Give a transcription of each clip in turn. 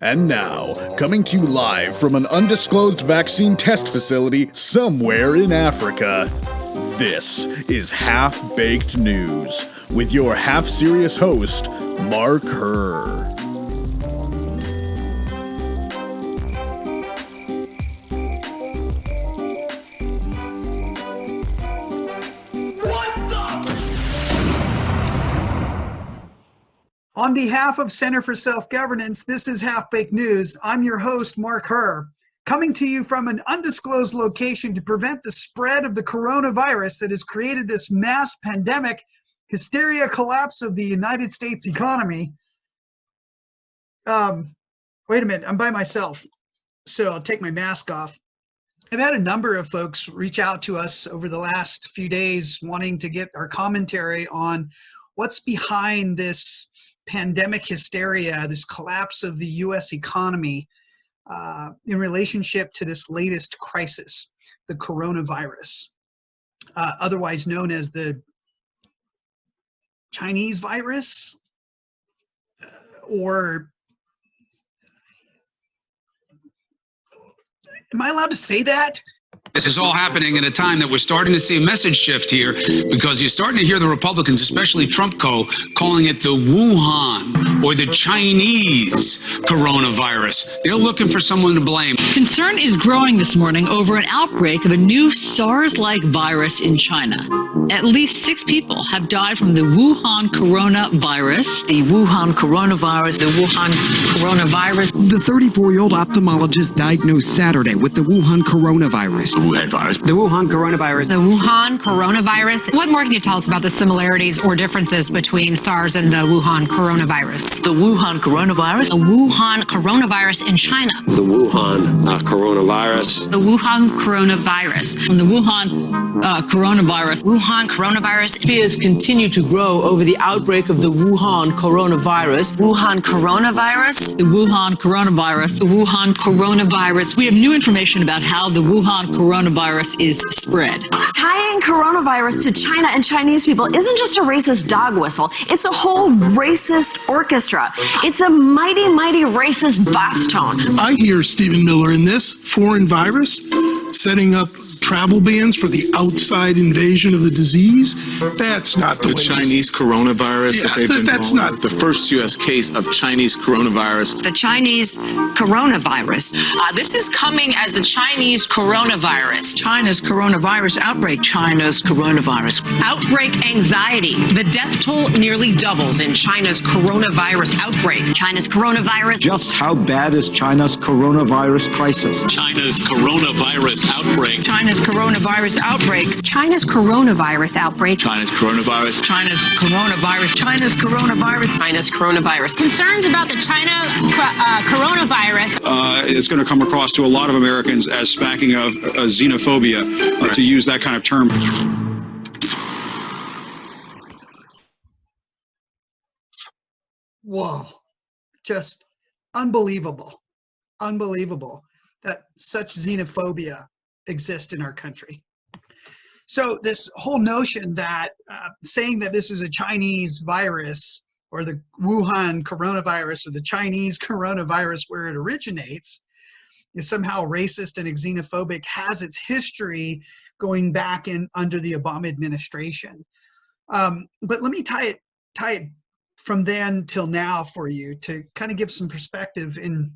And now, coming to you live from an undisclosed vaccine test facility somewhere in Africa, this is Half-Baked News with your half-serious host, Mark Herr. On behalf of Center for Self-Governance, this is Half-Baked News. I'm your host, Mark Herr, coming to you from an undisclosed location to prevent the spread of the coronavirus that has created this mass pandemic, hysteria, collapse of the United States economy. Wait a minute, I'm by myself, so I'll take my mask off. I've had a number of folks reach out to us over the last few days wanting to get our commentary on what's behind this pandemic hysteria, this collapse of the U.S. economy in relationship to this latest crisis, the coronavirus, otherwise known as the Chinese virus, or am I allowed to say that? This is all happening at a time that we're starting to see a message shift here, because you're starting to hear the Republicans, especially Trump calling it the Wuhan or the Chinese coronavirus. They're looking for someone to blame. Concern is growing this morning over an outbreak of a new SARS-like virus in China. At least 6 people have died from the Wuhan coronavirus. The Wuhan coronavirus. The Wuhan coronavirus. The 34-year-old ophthalmologist diagnosed Saturday with the Wuhan coronavirus. The Wuhan virus. The Wuhan coronavirus. The Wuhan coronavirus. What more can you tell us about the similarities or differences between SARS and the Wuhan coronavirus? The Wuhan coronavirus. The Wuhan coronavirus in China. The Wuhan coronavirus. The Wuhan coronavirus. The Wuhan coronavirus. Wuhan coronavirus. Fears continue to grow over the outbreak of the Wuhan coronavirus. Wuhan coronavirus. The Wuhan coronavirus. The Wuhan coronavirus. We have new information about how the Wuhan coronavirus is spread. Tying coronavirus to China and Chinese people isn't just a racist dog whistle. It's a whole racist orchestra. It's a mighty, mighty racist bass tone. I hear Stephen Miller in this foreign virus setting up travel bans for the outside invasion of the disease. That's not the Chinese coronavirus that they've been that's calling not the first U.S. case of Chinese coronavirus. The Chinese coronavirus. This is coming as the Chinese coronavirus. China's coronavirus outbreak. China's coronavirus. Outbreak anxiety. The death toll nearly doubles in China's coronavirus outbreak. China's coronavirus. Just how bad is China's coronavirus crisis? China's coronavirus outbreak. China's coronavirus outbreak. China's coronavirus outbreak. China's coronavirus. China's coronavirus. China's coronavirus. China's coronavirus. Concerns about the China coronavirus. It's going to come across to a lot of Americans as smacking of xenophobia, to use that kind of term. Whoa, just unbelievable, unbelievable that such xenophobia exists in our country. So this whole notion that saying that this is a Chinese virus, or the Wuhan coronavirus, or the Chinese coronavirus where it originates, is somehow racist and xenophobic, has its history going back in under the Obama administration. But let me tie it from then till now for you to kind of give some perspective in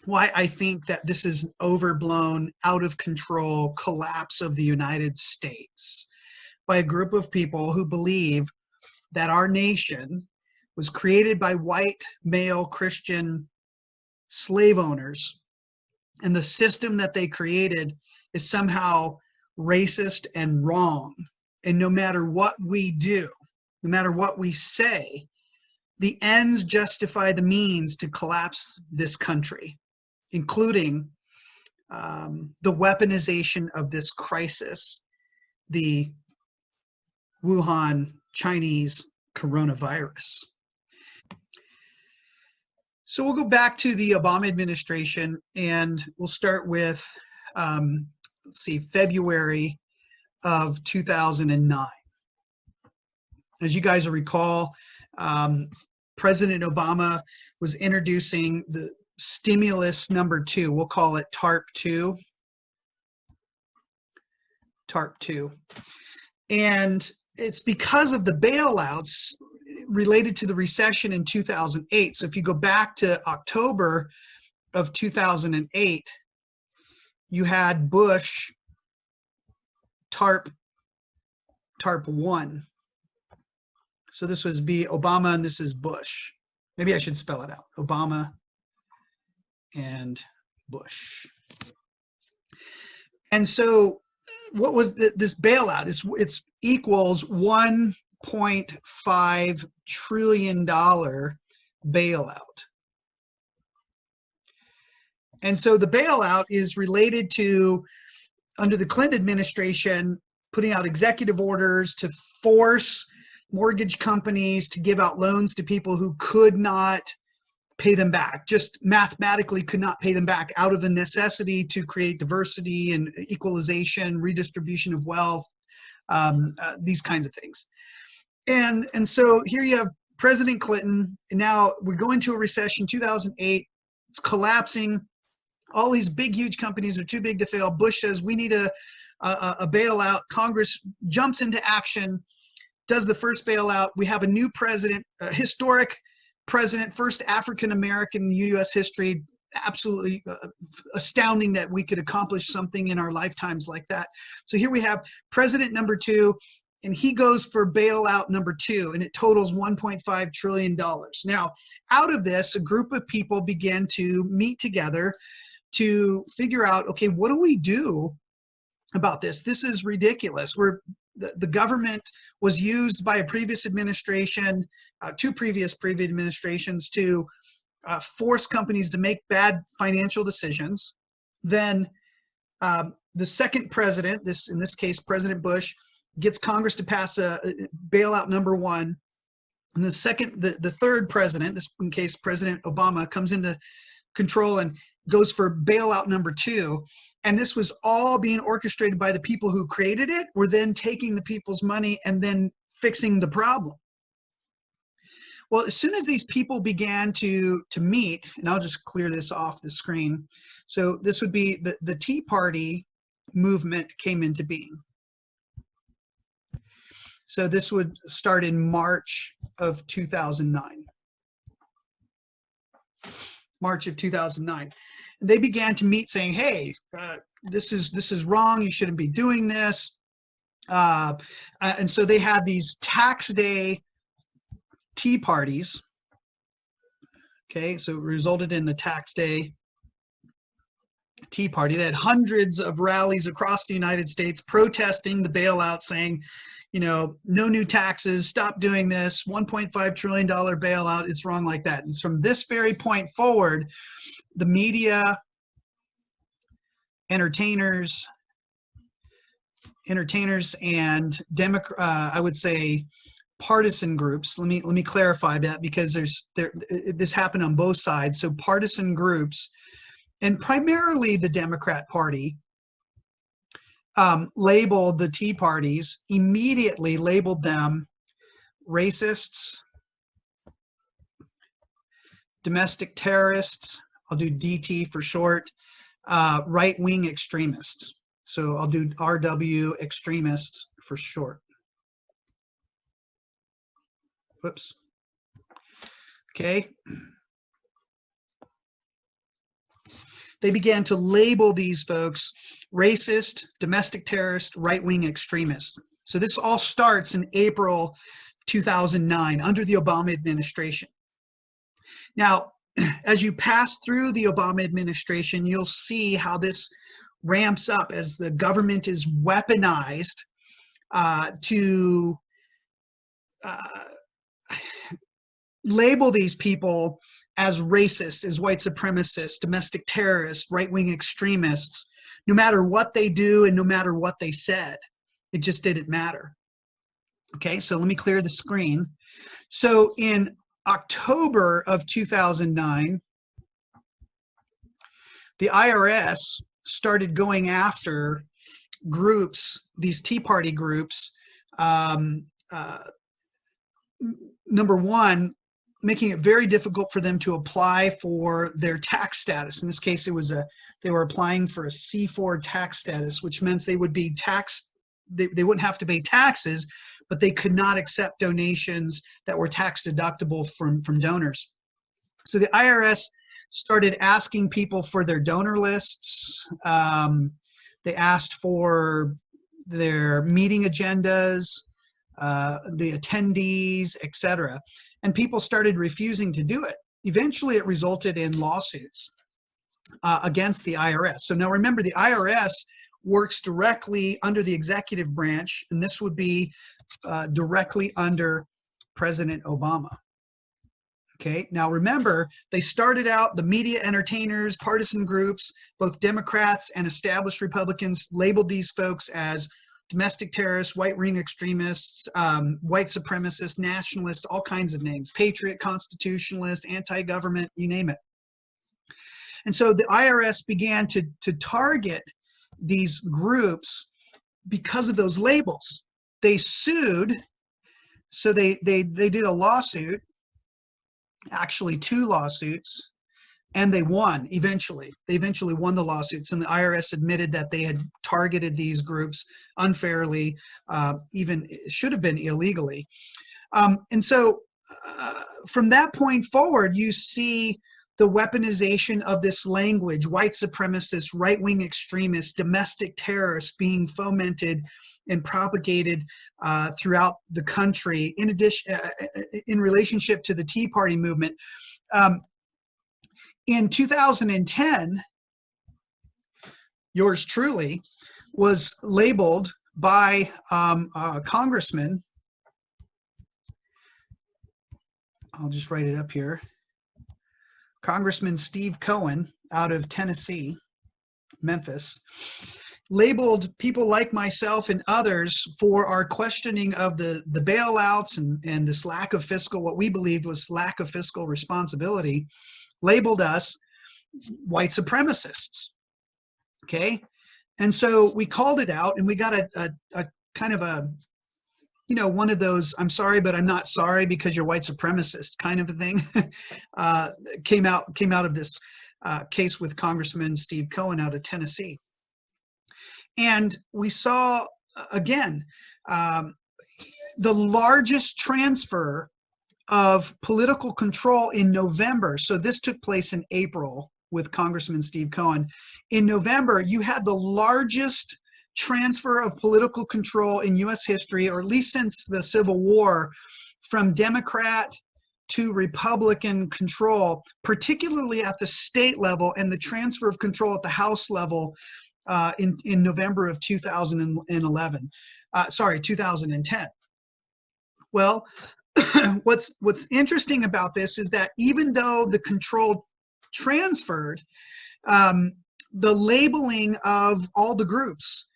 why I think that this is an overblown, out of control collapse of the United States by a group of people who believe that our nation was created by white, male, Christian slave owners, and the system that they created is somehow racist and wrong. And no matter what we do, no matter what we say, the ends justify the means to collapse this country, including the weaponization of this crisis, the Wuhan Chinese coronavirus. So we'll go back to the Obama administration, and we'll start with, let's see, February of 2009. As you guys will recall, President Obama was introducing the stimulus number 2. We'll call it TARP 2. TARP 2. And it's because of the bailouts related to the recession in 2008. So if you go back to October of 2008, you had Bush TARP 1. So this was Obama and this is Bush. Maybe I should spell it out. Obama and Bush. And so what was this bailout? It's equals $1.5 trillion bailout. And so the bailout is related to, under the Clinton administration, putting out executive orders to force mortgage companies to give out loans to people who could not pay them back, just mathematically could not pay them back, out of the necessity to create diversity and equalization, redistribution of wealth, these kinds of things. And so here you have President Clinton, and now we're going to a recession, 2008, it's collapsing. All these big, huge companies are too big to fail. Bush says we need a bailout. Congress jumps into action, does the first bailout. We have a new president, a historic president, first African-American in U.S. history. Absolutely astounding that we could accomplish something in our lifetimes like that. So here we have president number 2, and he goes for bailout number 2, and it totals $1.5 trillion. Now, out of this, a group of people began to meet together to figure out, okay, what do we do about this? This is ridiculous. The government was used by a previous administration, 2 previous administrations, to force companies to make bad financial decisions. Then the second president, in this case, President Bush, gets Congress to pass a bailout number 1. And the third president, this in case President Obama, comes into control and goes for bailout number 2. And this was all being orchestrated by the people who created it, were then taking the people's money and then fixing the problem. Well, as soon as these people began to meet, and I'll just clear this off the screen. So this would be the Tea Party movement came into being. So this would start in March of 2009. March of 2009. And they began to meet saying, hey, this is wrong. You shouldn't be doing this. And so they had these tax day tea parties. Okay, so it resulted in the tax day tea party. They had hundreds of rallies across the United States protesting the bailout, saying, you know, no new taxes, stop doing this, $1.5 trillion bailout, it's wrong like that. And from this very point forward, the media, entertainers and I would say partisan groups. Let me clarify that, because this happened on both sides. So partisan groups, and primarily the Democrat Party, labeled the Tea Parties, immediately labeled them racists, domestic terrorists, I'll do DT for short, right-wing extremists. So I'll do RW, extremists for short. Whoops. Okay. They began to label these folks racist, domestic terrorist, right-wing extremists. So this all starts in April 2009 under the Obama administration. Now, as you pass through the Obama administration, you'll see how this ramps up as the government is weaponized to label these people as racist, as white supremacists, domestic terrorists, right-wing extremists, no matter what they do and no matter what they said. It just didn't matter. Okay, so let me clear the screen. So in October of 2009, the IRS started going after groups, these Tea Party groups. Number one, making it very difficult for them to apply for their tax status. In this case, it was they were applying for a C4 tax status, which meant they would be taxed. They wouldn't have to pay taxes, but they could not accept donations that were tax deductible from donors. So the IRS started asking people for their donor lists. They asked for their meeting agendas, the attendees, etc. And people started refusing to do it. Eventually, it resulted in lawsuits against the IRS. So now remember, the IRS works directly under the executive branch, and this would be directly under President Obama. Okay, now remember, they started out, the media entertainers, partisan groups, both Democrats and established Republicans labeled these folks as domestic terrorists, right-wing extremists, white supremacists, nationalists, all kinds of names, patriot, constitutionalists, anti-government, you name it. And so the IRS began to target these groups because of those labels. They sued, so they did a lawsuit, actually 2 lawsuits, and they won eventually. They eventually won the lawsuits, and the IRS admitted that they had targeted these groups unfairly, even should have been illegally. And so from that point forward, you see the weaponization of this language, white supremacists, right-wing extremists, domestic terrorists being fomented and propagated throughout the country. In addition, in relationship to the Tea Party movement, in 2010, yours truly was labeled by a congressman. I'll just write it up here. Congressman Steve Cohen out of Tennessee, Memphis, labeled people like myself and others for our questioning of the bailouts and this lack of fiscal, what we believed was lack of fiscal responsibility, labeled us white supremacists. Okay, and so we called it out, and we got a kind of a, you know, one of those "I'm sorry, but I'm not sorry because you're white supremacist" kind of a thing. came out of this case with Congressman Steve Cohen out of Tennessee. And we saw, again, the largest transfer of political control in November. So this took place in April with Congressman Steve Cohen. In November, you had the largest transfer of political control in U.S. history, or at least since the Civil War, from Democrat to Republican control, particularly at the state level, and the transfer of control at the House level in November of 2010. Well, what's interesting about this is that even though the control transferred, the labeling of all the groups,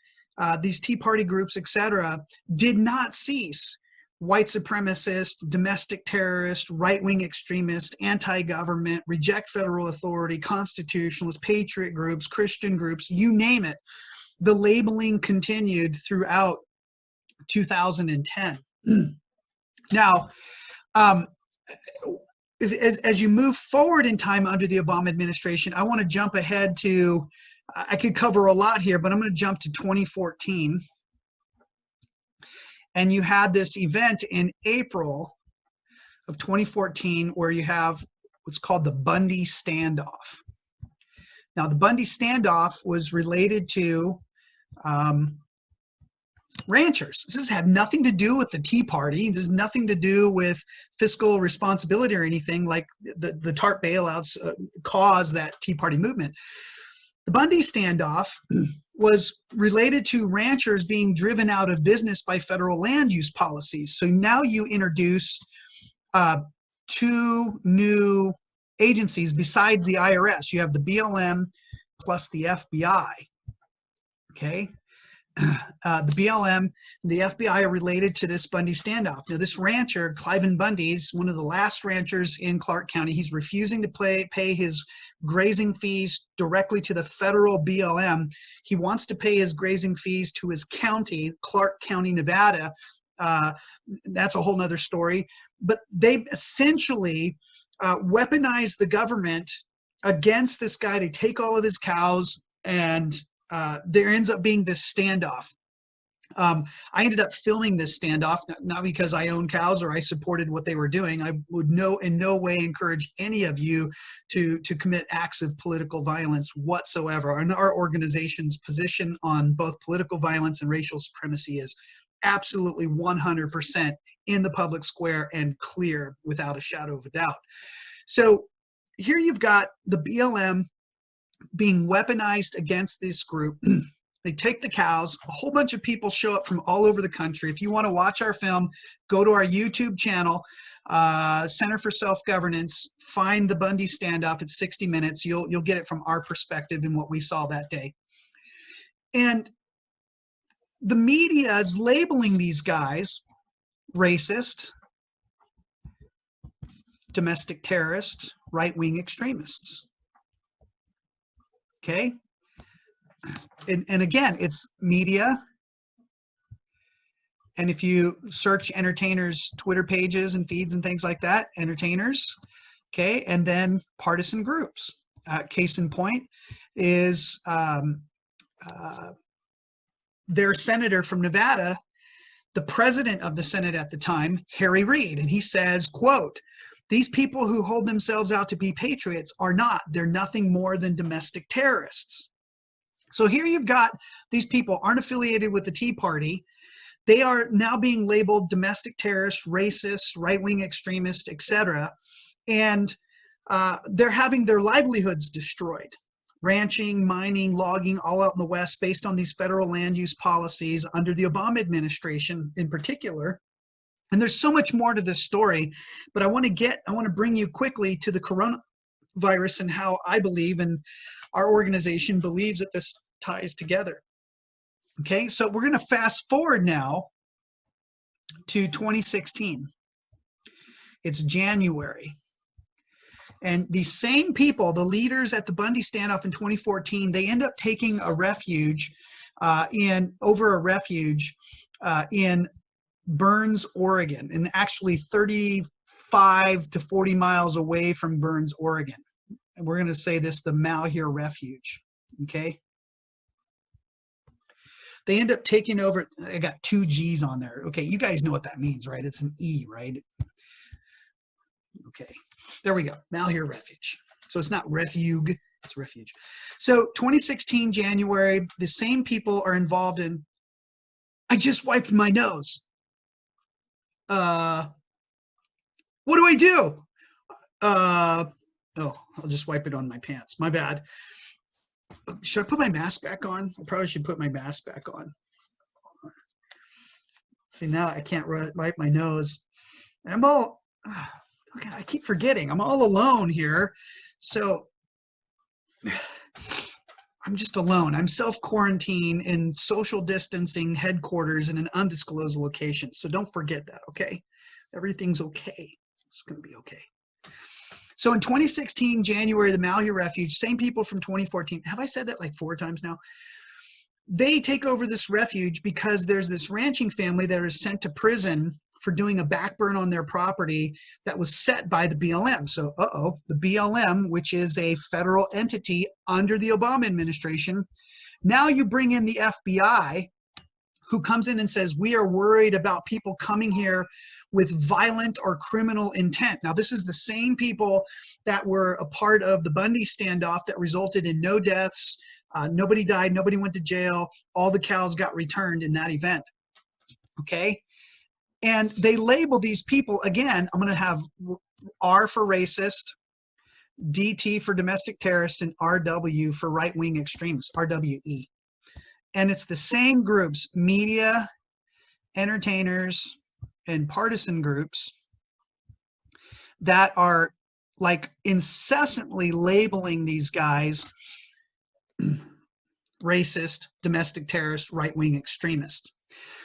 these Tea Party groups, etc., did not cease. White supremacist, domestic terrorist, right-wing extremist, anti-government, reject federal authority, constitutionalist, patriot groups, Christian groups, you name it. The labeling continued throughout 2010. Now, as you move forward in time under the Obama administration, I want to jump ahead to, I could cover a lot here, but I'm going to jump to 2014. And you had this event in April of 2014 where you have what's called the Bundy standoff. Now, the Bundy standoff was related to ranchers. This had nothing to do with the Tea Party. There's nothing to do with fiscal responsibility or anything like the TARP bailouts caused that Tea Party movement. The Bundy standoff was related to ranchers being driven out of business by federal land use policies. So now you introduce 2 new agencies besides the IRS. You have the BLM plus the FBI. Okay. The BLM and the FBI are related to this Bundy standoff. Now, this rancher, Cliven Bundy, is one of the last ranchers in Clark County. He's refusing to pay his grazing fees directly to the federal BLM. He wants to pay his grazing fees to his county, Clark County, Nevada. That's a whole nother story. but they essentially weaponized the government against this guy to take all of his cows, and there ends up being this standoff. I ended up filming this standoff, not because I own cows or I supported what they were doing. I would in no way encourage any of you to commit acts of political violence whatsoever. And our organization's position on both political violence and racial supremacy is absolutely 100% in the public square and clear without a shadow of a doubt. So here you've got the BLM being weaponized against this group. They take the cows. A whole bunch of people show up from all over the country. If you want to watch our film, go to our YouTube channel, Center for Self-Governance, find the Bundy standoff. It's 60 minutes. You'll get it from our perspective and what we saw that day. And the media is labeling these guys racist, domestic terrorists, right-wing extremists. Okay? And again, it's media. And if you search entertainers' Twitter pages and feeds and things like that, entertainers, okay, and then partisan groups. Case in point is their senator from Nevada, the president of the Senate at the time, Harry Reid, and he says, quote, "These people who hold themselves out to be patriots are not. They're nothing more than domestic terrorists." So here you've got these people aren't affiliated with the Tea Party. They are now being labeled domestic terrorists, racist, right-wing extremists, etc. And they're having their livelihoods destroyed. Ranching, mining, logging, all out in the West based on these federal land use policies under the Obama administration in particular. And there's so much more to this story, but I want to bring you quickly to the coronavirus and how I believe and our organization believes that this ties together. Okay, so we're going to fast forward now to 2016. It's January. And these same people, the leaders at the Bundy standoff in 2014, they end up taking a refuge in Burns, Oregon, and actually 35 to 40 miles away from Burns, Oregon. And we're going to say this, the Malheur Refuge, okay? They end up taking over, I got 2 G's on there. Okay, you guys know what that means, right? It's an E, right? Okay, there we go, Malheur Refuge. So it's not refuge, it's refuge. So 2016, January, the same people are involved in, I just wiped my nose. What do I do? Oh, I'll just wipe it on my pants. My bad. Should I put my mask back on? I probably should put my mask back on. See, now I can't wipe my nose. I'm all, okay, I keep forgetting. I'm all alone here. So I'm just alone. I'm self-quarantine in social distancing headquarters in an undisclosed location. So don't forget that, okay? Everything's okay. It's going to be okay. So in 2016, January, the Malheur Refuge, same people from 2014. Have I said that like 4 times now? They take over this refuge because there's this ranching family that is sent to prison for doing a backburn on their property that was set by the BLM. So, the BLM, which is a federal entity under the Obama administration. Now you bring in the FBI, who comes in and says, we are worried about people coming here with violent or criminal intent. Now, this is the same people that were a part of the Bundy standoff that resulted in no deaths, nobody died, nobody went to jail, all the cows got returned in that event, okay? And they label these people, again, I'm gonna have R for racist, DT for domestic terrorist, and RW for right-wing extremists, RWE. And it's the same groups, media, entertainers, and partisan groups that are like incessantly labeling these guys racist, domestic terrorist, right-wing extremist.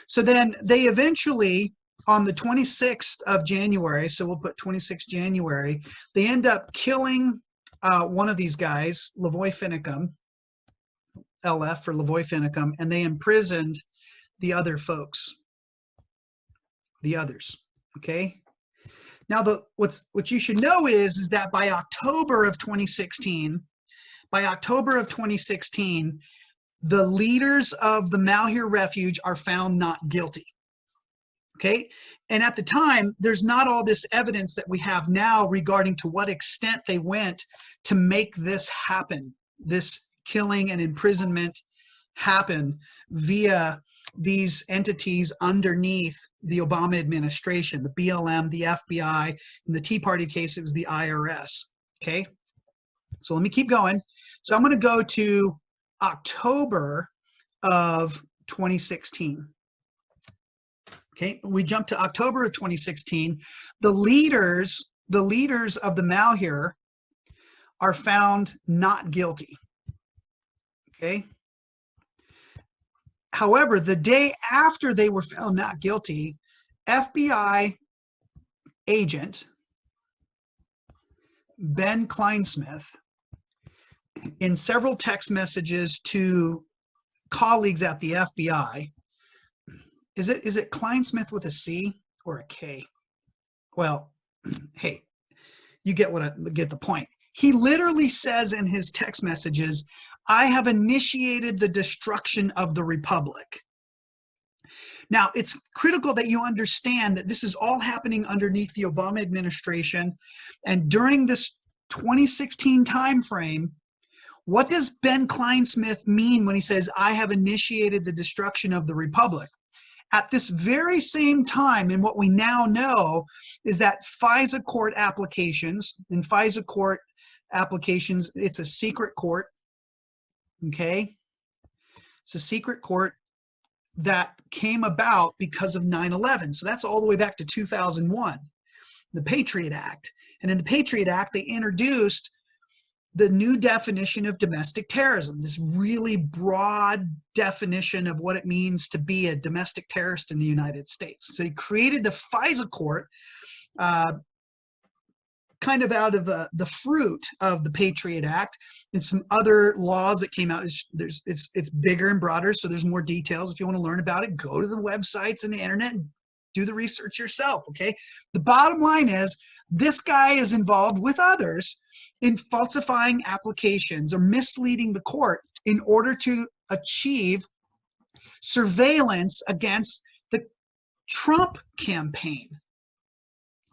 So then they eventually, on the 26th of January, so we'll put 26 January, they end up killing one of these guys, Lavoy Finicum, LF for Lavoy Finicum, and they imprisoned the other folks. The others, okay? Now, what you should know is that by October of 2016, the leaders of the Malheur Refuge are found not guilty. Okay, and at the time, there's not all this evidence that we have now regarding to what extent they went to make this happen, this killing and imprisonment happen via these entities underneath the Obama administration, the BLM, the FBI. In the Tea Party case, it was the IRS. Okay, so let me keep going. So I'm going to go to October of 2016. Okay, we jump to October of 2016. The leaders of the Malheur are found not guilty. Okay. However, the day after they were found not guilty, FBI agent Ben Kleinsmith, in several text messages to colleagues at the FBI, is it Kleinsmith with a C or a K? Well, hey, you get the point. He literally says in his text messages, I have initiated the destruction of the republic. Now, it's critical that you understand that this is all happening underneath the Obama administration. And during this 2016 timeframe, what does Ben Kleinsmith mean when he says, I have initiated the destruction of the republic? At this very same time, and what we now know is that FISA court applications, it's a secret court, okay? It's a secret court that came about because of 9/11. So that's all the way back to 2001, the Patriot Act. And in the Patriot Act, they introduced the new definition of domestic terrorism, this really broad definition of what it means to be a domestic terrorist in the United States. So he created the FISA court kind of out of the fruit of the Patriot Act and some other laws that came out. It's bigger and broader, so there's more details. If you want to learn about it, go to the websites and the internet and do the research yourself, okay? The bottom line is, this guy is involved with others in falsifying applications or misleading the court in order to achieve surveillance against the Trump campaign.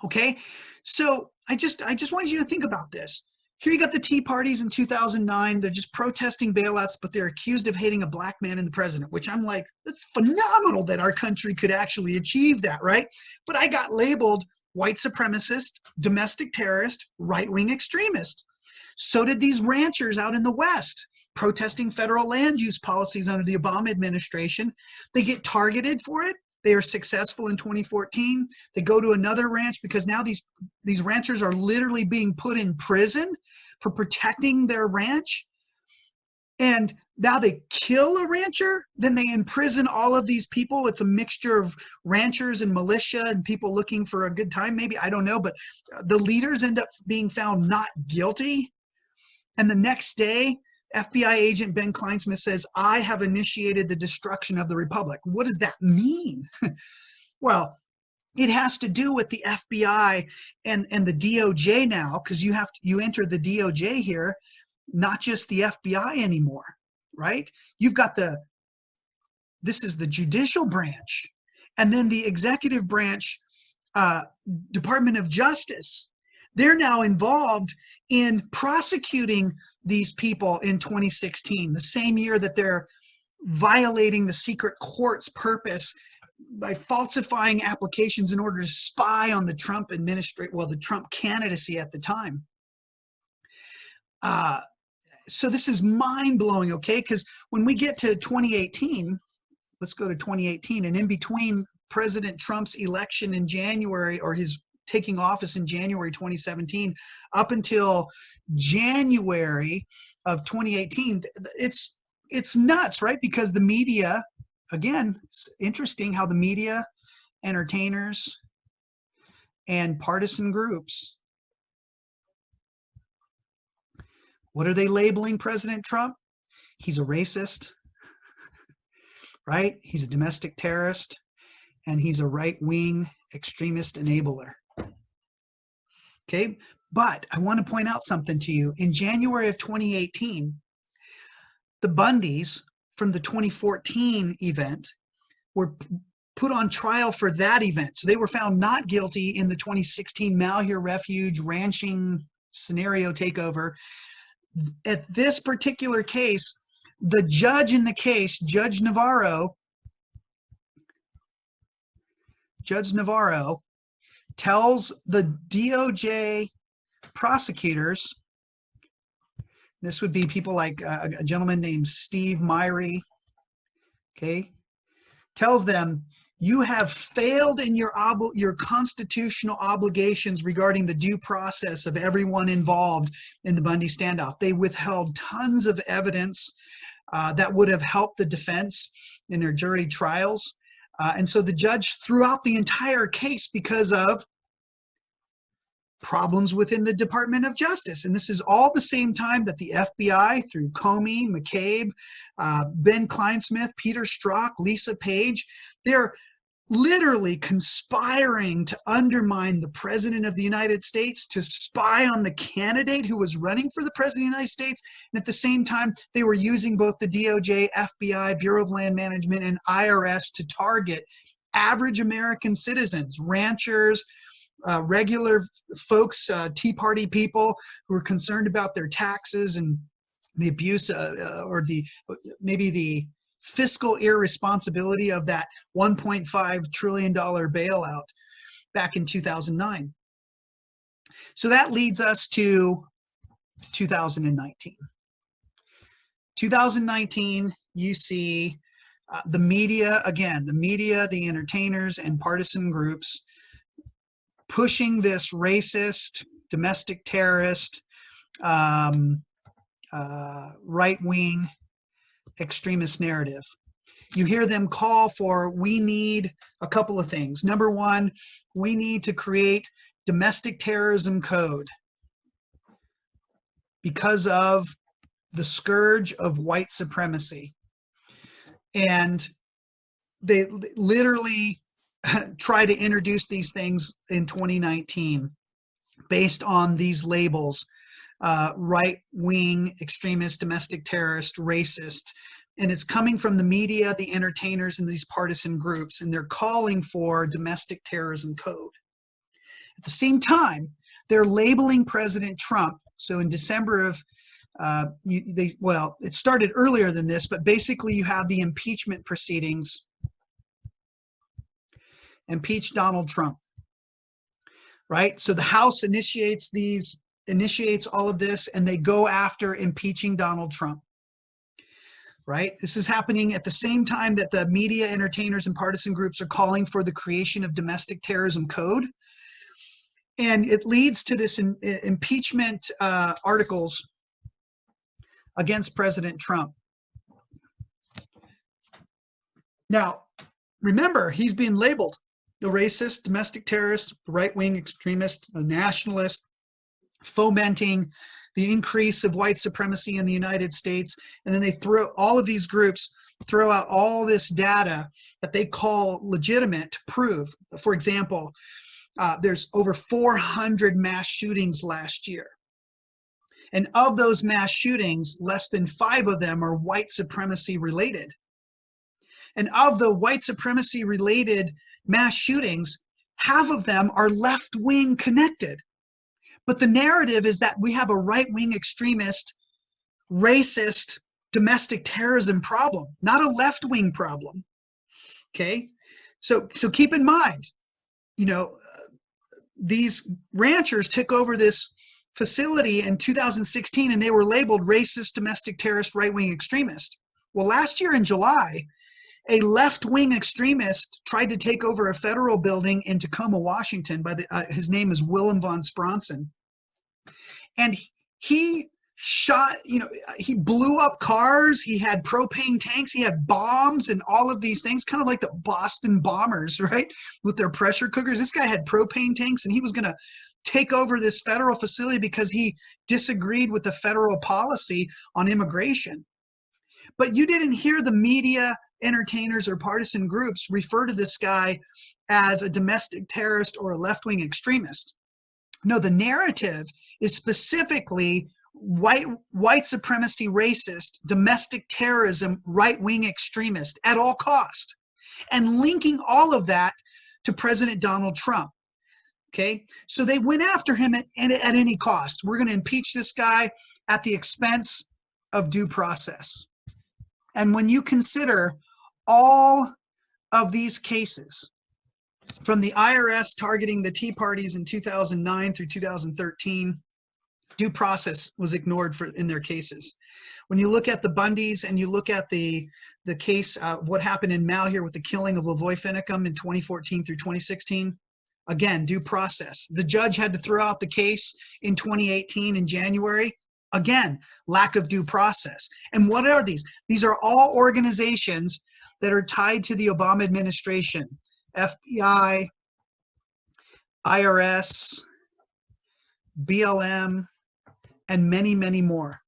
Okay, so I just wanted you to think about this. Here you got the Tea Parties in 2009. They're just protesting bailouts, but they're accused of hating a black man and the president, which I'm like, that's phenomenal that our country could actually achieve that, right? But I got labeled white supremacist, domestic terrorist, right-wing extremist. So did these ranchers out in the West protesting federal land use policies under the Obama administration. They get targeted for it. They are successful in 2014. They go to another ranch because now these ranchers are literally being put in prison for protecting their ranch. And now they kill a rancher, then they imprison all of these people. It's a mixture of ranchers and militia and people looking for a good time, maybe, I don't know, but the leaders end up being found not guilty. And the next day, FBI agent Ben Kleinsmith says, I have initiated the destruction of the republic. What does that mean? Well, it has to do with the FBI and the DOJ now, because you enter the DOJ here, not just the FBI anymore, right? You've got this is the judicial branch, and then the executive branch, Department of Justice. They're now involved in prosecuting these people in 2016, the same year that they're violating the secret court's purpose by falsifying applications in order to spy on the Trump administration, well, the Trump candidacy at the time. So this is mind-blowing, okay? Because when we get to 2018, let's go to 2018, and in between President Trump's election in January, or his taking office in January 2017, up until January of 2018, it's nuts, right? Because the media, again, it's interesting how the media, entertainers, and partisan groups, what are they labeling President Trump? He's a racist, right? He's a domestic terrorist, and he's a right-wing extremist enabler. Okay, but I want to point out something to you. In January of 2018, the Bundys from the 2014 event were put on trial for that event. So they were found not guilty in the 2016 Malheur Refuge ranching scenario takeover. At this particular case, the judge in the case, Judge Navarro, tells the DOJ prosecutors, this would be people like a gentleman named Steve Myrie, okay, tells them, you have failed in your constitutional obligations regarding the due process of everyone involved in the Bundy standoff. They withheld tons of evidence that would have helped the defense in their jury trials. And so the judge threw out the entire case because of problems within the Department of Justice. And this is all the same time that the FBI, through Comey, McCabe, Ben Kleinsmith, Peter Strzok, Lisa Page, they're literally conspiring to undermine the President of the United States, to spy on the candidate who was running for the President of the United States. And at the same time, they were using both the DOJ, FBI, Bureau of Land Management, and IRS to target average American citizens, ranchers, regular folks, Tea Party people who are concerned about their taxes and the abuse or maybe the fiscal irresponsibility of that $1.5 trillion bailout back in 2009. So that leads us to 2019. 2019, you see the media, again, the entertainers and partisan groups pushing this racist, domestic terrorist, right-wing extremist narrative. You hear them call for, we need a couple of things. Number one, we need to create domestic terrorism code because of the scourge of white supremacy. And they literally try to introduce these things in 2019 based on these labels, right-wing, extremist, domestic terrorist, racist. And it's coming from the media, the entertainers, and these partisan groups, and they're calling for domestic terrorism code. At the same time, they're labeling President Trump. So in December of, it started earlier than this, but basically you have the impeachment proceedings. Impeach Donald Trump, right? So the House initiates all of this, and they go after impeaching Donald Trump, right? This is happening at the same time that the media, entertainers, and partisan groups are calling for the creation of domestic terrorism code. And it leads to this impeachment articles against President Trump. Now, remember, he's being labeled the racist, domestic terrorist, right-wing extremist, a nationalist, fomenting the increase of white supremacy in the United States. And then they all of these groups throw out all this data that they call legitimate to prove. For example, there's over 400 mass shootings last year. And of those mass shootings, less than 5 of them are white supremacy related. And of the white supremacy related mass shootings, half of them are left-wing connected. But the narrative is that we have a right-wing extremist, racist, domestic terrorism problem, not a left-wing problem. Okay? So keep in mind, these ranchers took over this facility in 2016 and they were labeled racist, domestic terrorist, right-wing extremist. Well, last year in July, a left-wing extremist tried to take over a federal building in Tacoma, Washington. His name is Willem von Spronsen. And he shot, he blew up cars. He had propane tanks. He had bombs and all of these things, kind of like the Boston bombers, right? With their pressure cookers. This guy had propane tanks, and he was going to take over this federal facility because he disagreed with the federal policy on immigration. But you didn't hear the media, entertainers, or partisan groups refer to this guy as a domestic terrorist or a left-wing extremist. No, the narrative is specifically white supremacy, racist, domestic terrorism, right-wing extremist at all cost, and linking all of that to President Donald Trump. Okay, so they went after him at any cost. We're going to impeach this guy at the expense of due process. And when you consider all of these cases, from the IRS targeting the Tea Parties in 2009 through 2013, due process was ignored in their cases. When you look at the Bundys and you look at the case of what happened in Malheur with the killing of Lavoy Finicum in 2014 through 2016, again, due process. The judge had to throw out the case in 2018 in January. Again, lack of due process. And what are these? These are all organizations that are tied to the Obama administration. FBI, IRS, BLM, and many, many more.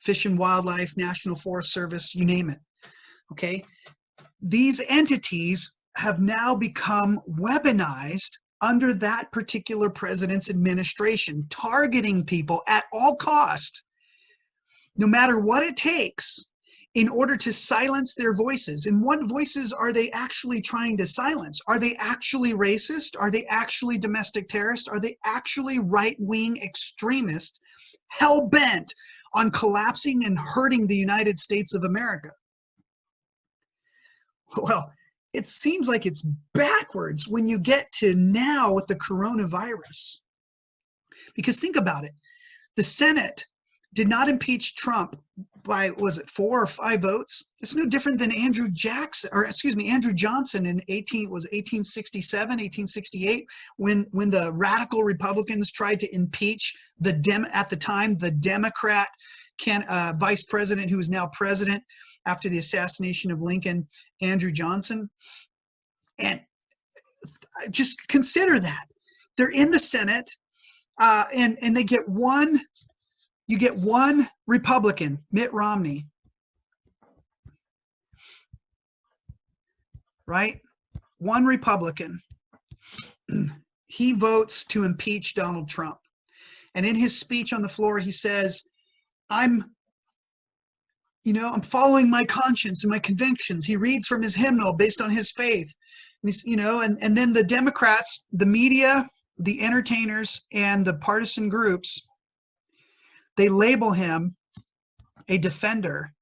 Fish and Wildlife, National Forest Service, you name it. Okay? These entities have now become weaponized under that particular president's administration, targeting people at all cost, no matter what it takes, in order to silence their voices. And what voices are they actually trying to silence? Are they actually racist? Are they actually domestic terrorists? Are they actually right-wing extremists hell-bent on collapsing and hurting the United States of America? Well, it seems like it's backwards when you get to now with the coronavirus. Because think about it. The Senate did not impeach Trump by, was it 4 or 5 votes? It's no different than Andrew Johnson in 1867, 1868, when the radical Republicans tried to impeach at the time, the Democrat vice president who is now president after the assassination of Lincoln, Andrew Johnson. And just consider that. They're in the Senate, and they get one. You get one Republican, Mitt Romney, right? One Republican. He votes to impeach Donald Trump. And in his speech on the floor, he says, I'm following my conscience and my convictions. He reads from his hymnal based on his faith. And he's, and then the Democrats, the media, the entertainers, and the partisan groups, they label him a defender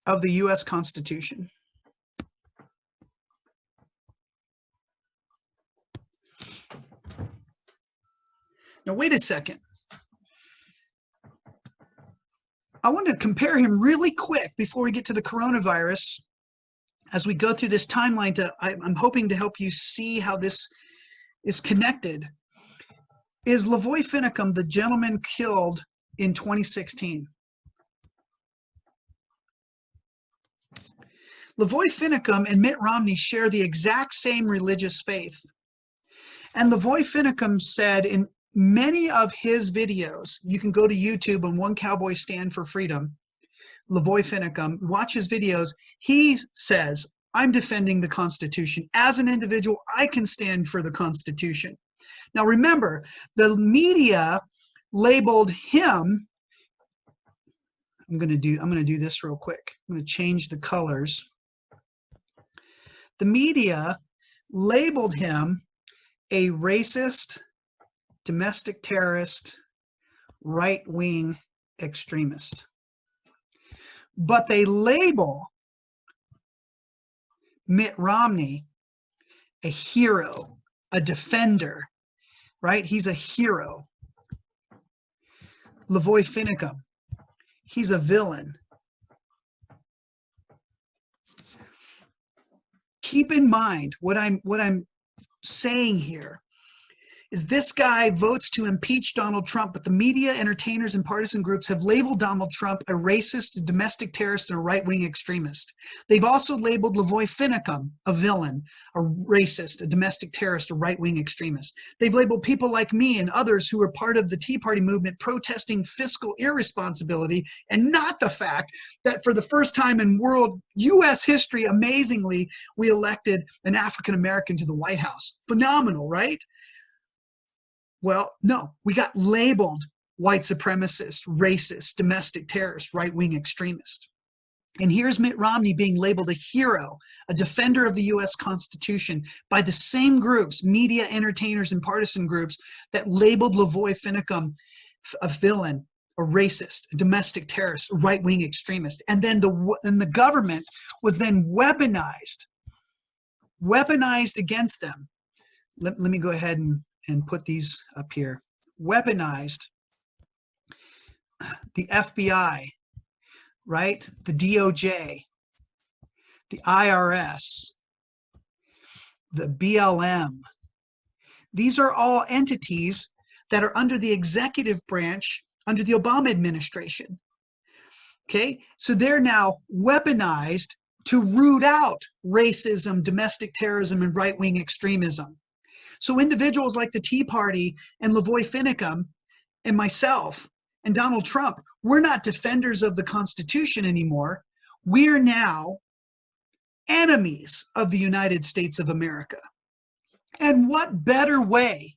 of the U.S. Constitution. Now, wait a second. I want to compare him really quick before we get to the coronavirus. As we go through this timeline, I'm hoping to help you see how this is connected. Is Lavoy Finicum the gentleman killed in 2016? Lavoy Finicum and Mitt Romney share the exact same religious faith. And Lavoy Finicum said in many of his videos, you can go to YouTube on One Cowboy Stand for Freedom, Lavoy Finicum, watch his videos. He says, I'm defending the Constitution. As an individual, I can stand for the Constitution. Now remember, the media labeled him, I'm going to do this real quick. I'm going to change the colors. The media labeled him a racist, domestic terrorist, right-wing extremist. But they label Mitt Romney a hero, a defender, right? He's a hero. Lavoy Finicum, he's a villain. Keep in mind what I'm saying here is this guy votes to impeach Donald Trump, but the media, entertainers, and partisan groups have labeled Donald Trump a racist, a domestic terrorist, and a right-wing extremist. They've also labeled Lavoy Finicum a villain, a racist, a domestic terrorist, a right-wing extremist. They've labeled people like me and others who are part of the Tea Party movement protesting fiscal irresponsibility, and not the fact that for the first time in world U.S. history, amazingly, we elected an African-American to the White House. Phenomenal, right? Well, no, we got labeled white supremacist, racist, domestic terrorist, right-wing extremist. And here's Mitt Romney being labeled a hero, a defender of the U.S. Constitution by the same groups, media, entertainers, and partisan groups that labeled Lavoy Finicum a villain, a racist, a domestic terrorist, a right-wing extremist. And then the government was then weaponized against them. Let me go ahead and put these up here. Weaponized the FBI, right? The DOJ, the IRS, the BLM. These are all entities that are under the executive branch under the Obama administration. Okay, so they're now weaponized to root out racism, domestic terrorism, and right-wing extremism. So individuals like the Tea Party and Lavoy Finicum and myself and Donald Trump, we're not defenders of the Constitution anymore. We're now enemies of the United States of America. And what better way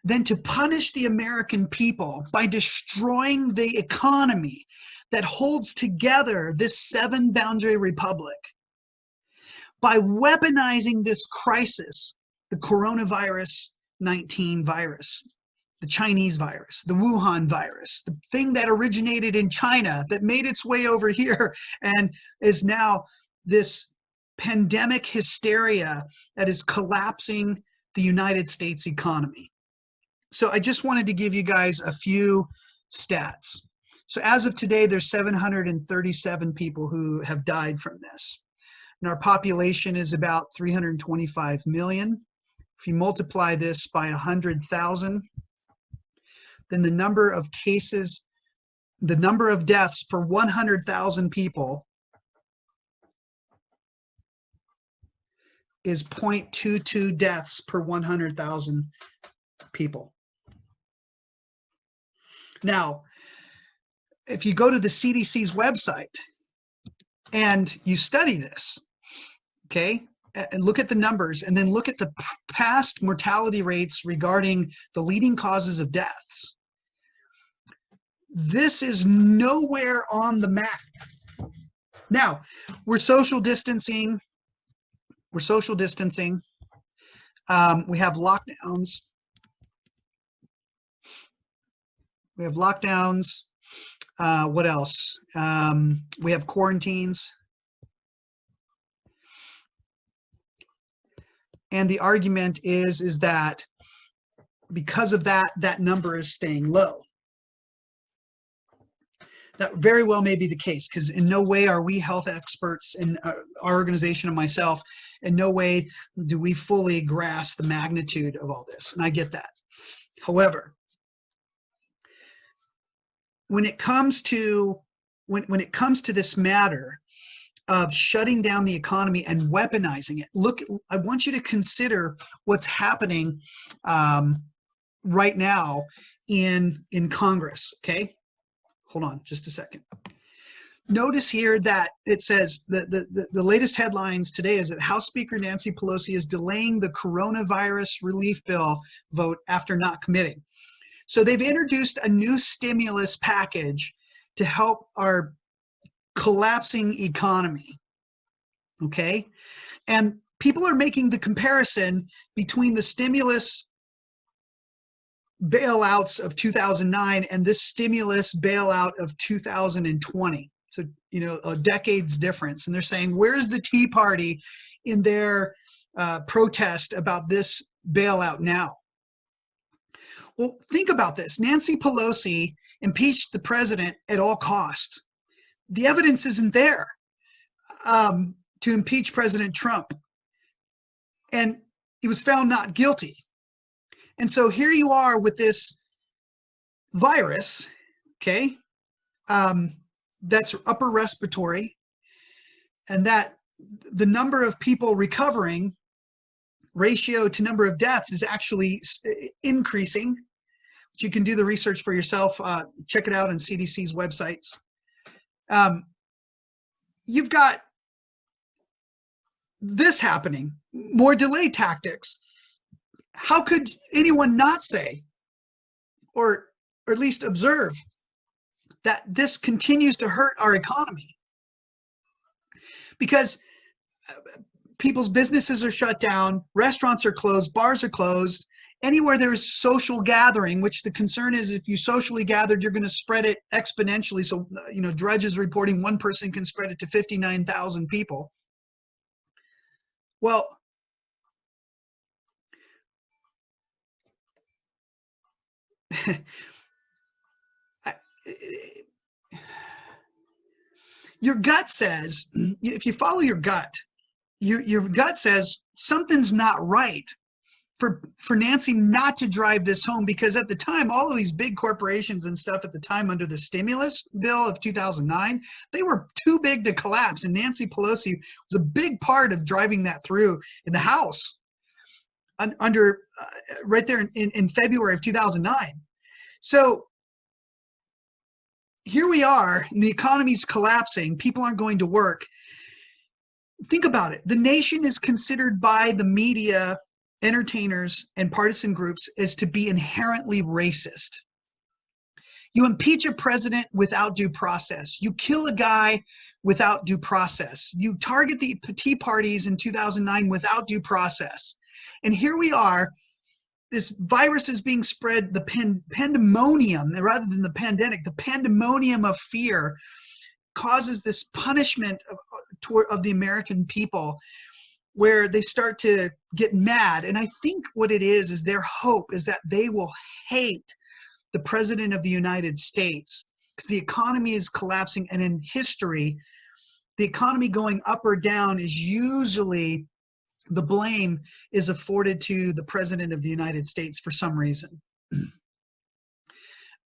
than to punish the American people by destroying the economy that holds together this 7-boundary republic, by weaponizing this crisis, the coronavirus 19 virus, the Chinese virus, the Wuhan virus, the thing that originated in China that made its way over here and is now this pandemic hysteria that is collapsing the United States economy. So I just wanted to give you guys a few stats. So as of today, there's 737 people who have died from this. And our population is about 325 million. If you multiply this by 100,000, then the number of cases, the number of deaths per 100,000 people is 0.22 deaths per 100,000 people. Now, if you go to the CDC's website and you study this, okay, and look at the numbers and then look at the past mortality rates regarding the leading causes of deaths, this is nowhere on the map. Now, we're social distancing. We have lockdowns. What else? We have quarantines. And the argument is that because of that, that number is staying low. That very well may be the case, because in no way are we health experts in our organization and myself, in no way do we fully grasp the magnitude of all this, and I get that. However, when it comes to this matter of shutting down the economy and weaponizing it, look, I want you to consider what's happening right now in Congress, okay? Hold on just a second. Notice here that it says the latest headlines today is that House Speaker Nancy Pelosi is delaying the coronavirus relief bill vote after not committing. So they've introduced a new stimulus package to help our collapsing economy, okay? And people are making the comparison between the stimulus bailouts of 2009 and this stimulus bailout of 2020. So, you know, a decade's difference. And they're saying, where's the Tea Party in their protest about this bailout now? Well, think about this. Nancy Pelosi impeached the president at all costs. The evidence isn't there to impeach President Trump. And he was found not guilty. And so here you are with this virus, okay, that's upper respiratory, and that the number of people recovering ratio to number of deaths is actually increasing. But you can do the research for yourself. Check it out on CDC's websites. You've got this happening, more delay tactics. How could anyone not say, or at least observe, that this continues to hurt our economy? Because people's businesses are shut down, restaurants are closed, bars are closed. Anywhere there's social gathering, which the concern is if you socially gathered, you're going to spread it exponentially. So, Drudge is reporting one person can spread it to 59,000 people. Well, your gut says, if you follow your gut, your gut says something's not right for Nancy not to drive this home, because at the time, all of these big corporations and stuff at the time under the stimulus bill of 2009, they were too big to collapse. And Nancy Pelosi was a big part of driving that through in the House under right there in February of 2009. So here we are, and the economy's collapsing. People aren't going to work. Think about it. The nation is considered by the media, entertainers, and partisan groups as to be inherently racist. You impeach a president without due process. You kill a guy without due process. You target the Tea Parties in 2009 without due process. And here we are. This virus is being spread, the pandemonium, rather than the pandemic, the pandemonium of fear causes this punishment of the American people, where they start to get mad. And I think what it is their hope is that they will hate the President of the United States, because the economy is collapsing. And in history, the economy going up or down is usually, the blame is afforded to the President of the United States for some reason.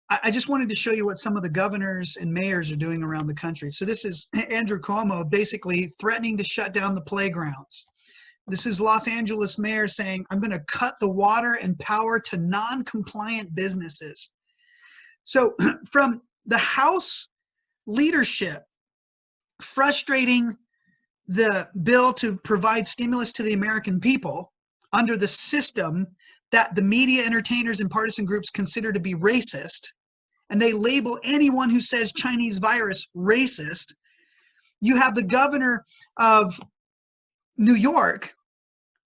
I just wanted to show you what some of the governors and mayors are doing around the country. So this is Andrew Cuomo basically threatening to shut down the playgrounds. This is Los Angeles mayor saying, I'm going to cut the water and power to non-compliant businesses. So from the House leadership frustrating the bill to provide stimulus to the American people under the system that the media, entertainers, and partisan groups consider to be racist, and they label anyone who says Chinese virus racist. You have the governor of New York,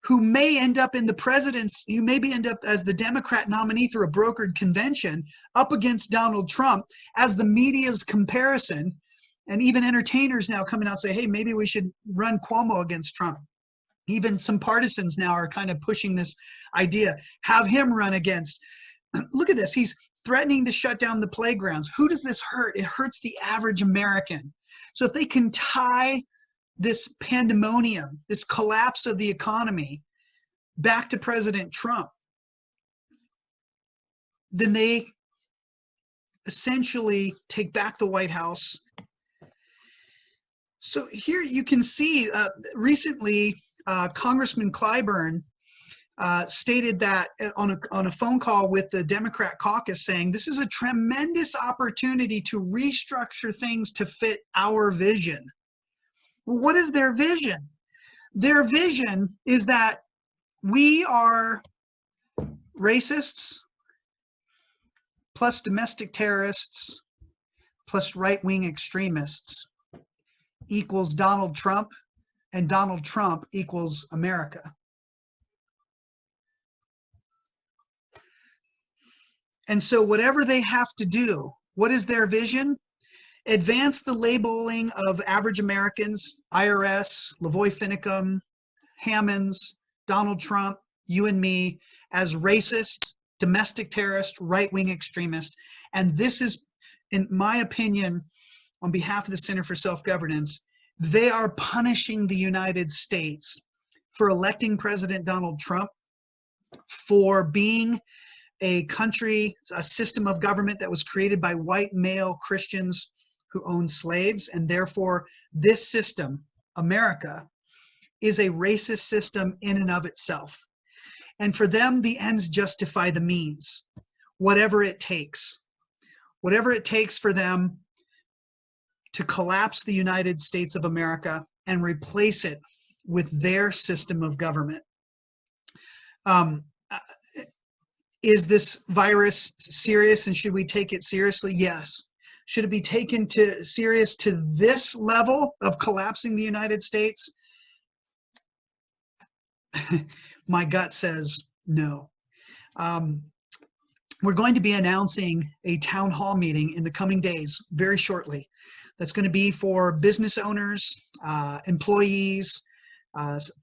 who may end up in the presidency, who maybe end up as the Democrat nominee through a brokered convention up against Donald Trump as the media's comparison. And even entertainers now coming out and say, hey, maybe we should run Cuomo against Trump. Even some partisans now are kind of pushing this idea, have him run against. Look at this. He's threatening to shut down the playgrounds. Who does this hurt? It hurts the average American. So if they can tie this pandemonium, this collapse of the economy, back to President Trump, then they essentially take back the White House. So here you can see recently Congressman Clyburn stated that on a phone call with the Democrat caucus, saying this is a tremendous opportunity to restructure things to fit our vision. Well, what is their vision? Their vision is that we are racists plus domestic terrorists plus right-wing extremists equals Donald Trump, and Donald Trump equals America. And so whatever they have to do, what is their vision? Advance the labeling of average Americans, IRS, Lavoy Finicum, Hammonds, Donald Trump, you and me, as racist, domestic terrorist, right-wing extremist. And this is, in my opinion, on behalf of the Center for Self-Governance, they are punishing the United States for electing President Donald Trump for being a country, a system of government that was created by white male Christians who owned slaves, and therefore this system, America, is a racist system in and of itself. And for them, the ends justify the means, whatever it takes. Whatever it takes for them to collapse the United States of America and replace it with their system of government. Is this virus serious, and should we take it seriously? Yes. Should it be taken serious to this level of collapsing the United States? My gut says no. We're going to be announcing a town hall meeting in the coming days, very shortly. That's going to be for business owners, employees,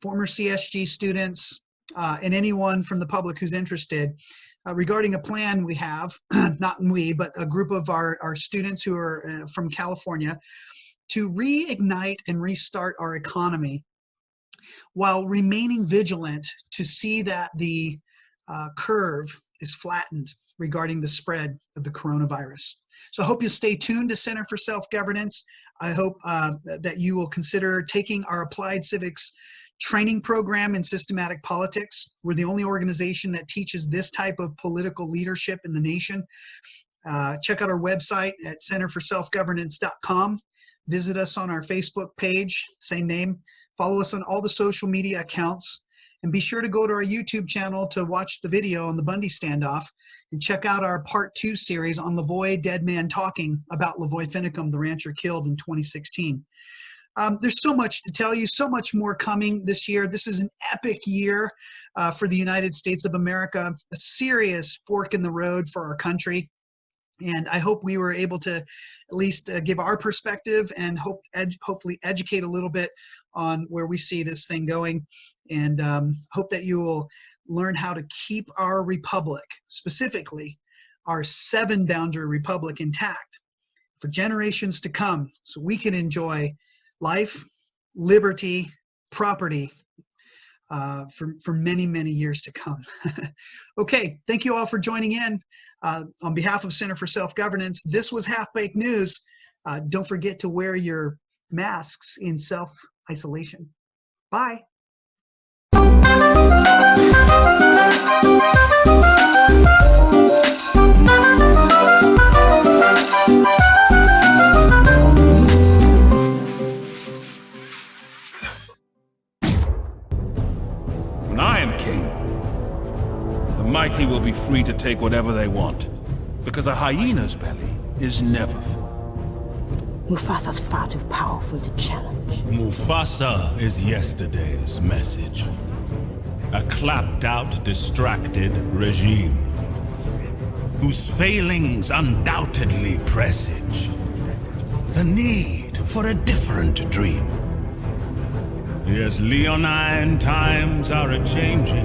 former CSG students, and anyone from the public who's interested regarding a plan we have, not we, but a group of our students who are from California, to reignite and restart our economy while remaining vigilant to see that the curve is flattened regarding the spread of the coronavirus. So I hope you'll stay tuned to Center for Self-Governance. I hope that you will consider taking our Applied Civics training program in systematic politics. We're the only organization that teaches this type of political leadership in the nation. Check out our website at centerforselfgovernance.com. Visit us on our Facebook page, same name. Follow us on all the social media accounts. And be sure to go to our YouTube channel to watch the video on the Bundy standoff, and check out our Part 2 series on Lavoy Dead Man Talking about Lavoy Finicum, the rancher killed in 2016. There's so much to tell you, so much more coming this year. This is an epic year for the United States of America, a serious fork in the road for our country. And I hope we were able to at least give our perspective and hopefully educate a little bit on where we see this thing going. And hope that you will learn how to keep our republic, specifically our 7-boundary republic, intact for generations to come, so we can enjoy life, liberty, property for many, many years to come. Okay, thank you all for joining in. On behalf of Center for Self-Governance, this was Half-Baked News. Don't forget to wear your masks in self-isolation. Bye. When I am king, the mighty will be free to take whatever they want, because a hyena's belly is never full. Mufasa's far too powerful to challenge. Mufasa is yesterday's message. A clapped-out, distracted regime whose failings undoubtedly presage the need for a different dream. Yes, leonine times are a-changing,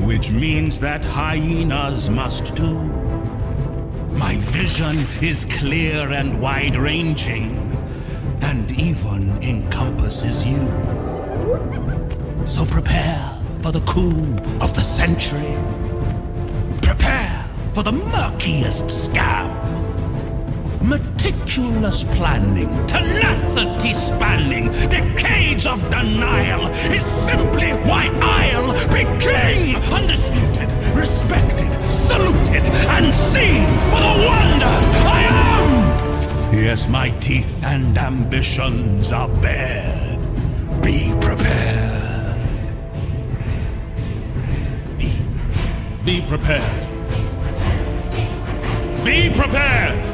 which means that hyenas must too. My vision is clear and wide-ranging, and even encompasses you. So prepare for the coup of the century. Prepare for the murkiest scam. Meticulous planning, tenacity spanning, decades of denial is simply why I'll be king! Undisputed, respected, saluted, and seen for the wonder I am! Yes, my teeth and ambitions are bared. Be prepared. Be prepared. Be prepared!